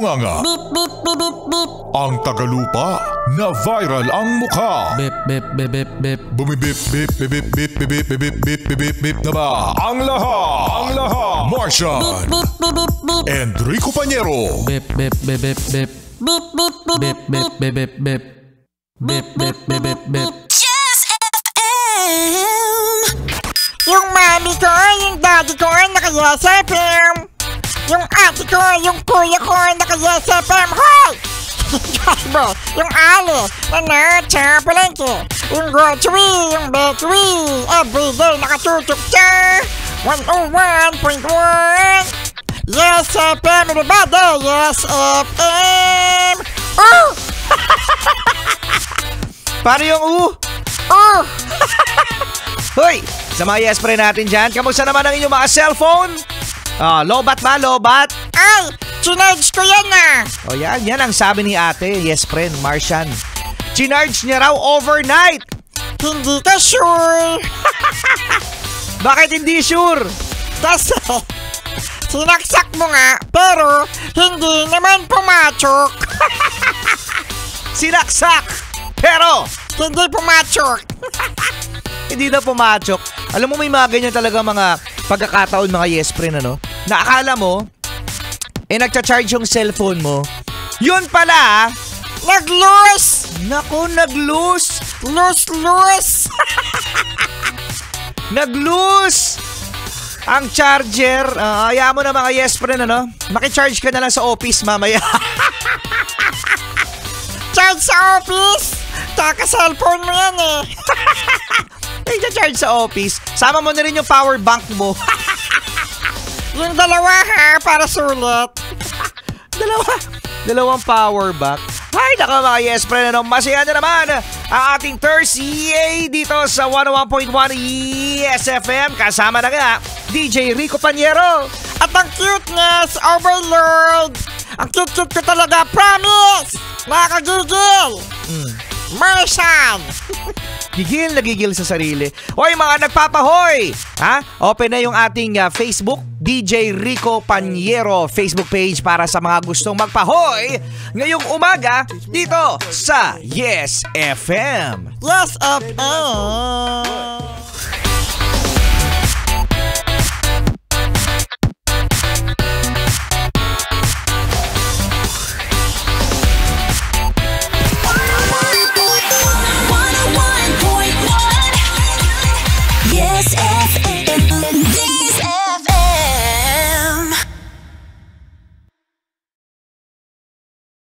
Nga. Beep, beep, beep, beep, beep. Ang Tagalupa na viral ang mukha. Bip, bip, bip, bip, bip. Bumibip, bip, bip, bip, bip, bip, bip, bip, bip, bip, bip, bip na ba? Ang lahat. Martian. Beep, beep, beep, beep. Enrico Pañero. Bip, bip, bip, bip, bip. Beep, beep, beep, Bip, bip, bip, bip, bip. Bip, bip, bip, bip, bip. Just FM. Yung mami ko, yung daddy ko, naka-Yes FM. Yung ate ko, yung kuya ko, naka-Yes FM. Hoy! Gasbo, yung Ali, na palengke. Yung grocery, yung bakery. Everyday nakatutok sa 101.1. Yes FM, everybody! Yes FM! Oh! Paano yung Oh! Hoy! Sa mga yes pre natin dyan, kamusta naman ang inyong mga cellphone? Lobat ba? Lobat? Ay! Chinarge ko yan ah! O yan ang sabi ni ate, yes friend, Martian. Chinarge niya raw overnight. Hindi ka sure! Bakit hindi sure? Kasi sinaksak mo nga, pero hindi naman pumatsok. Sinaksak! Pero Hindi pumatsok. hindi na pumatsok. Alam mo may mga ganyan talaga mga pagkakataon mga yes friend ano? Na akala mo, nagcha-charge yung cellphone mo. Yun pala, Nag-loose! naku nag-loose. Loose! Nag-loose! Ang charger, ayaw mo na mga yes friend ano? Makicharge ka na lang sa office mamaya. Charge sa office? Kaka-cellphone mo yan eh. Charge sa office. Sama mo na rin yung power bank mo. Yung dalawa ha, para sulit. Dalawang power bank. Ay, naka mga yes friend ano? Masaya na naman ang ating Thursday dito sa 101.1 Yes FM. Kasama na nga DJ Rico Pañero. At ang cuteness, overlord. Ang cute-cute ko talaga, promise. Nakakagigil. Martian. Gigil na gigil sa sarili. Hoy mga nagpapahoy! Open na yung ating Facebook, DJ Rico Pañero Facebook page para sa mga gustong magpahoy ngayong umaga dito sa Yes FM. Yes FM.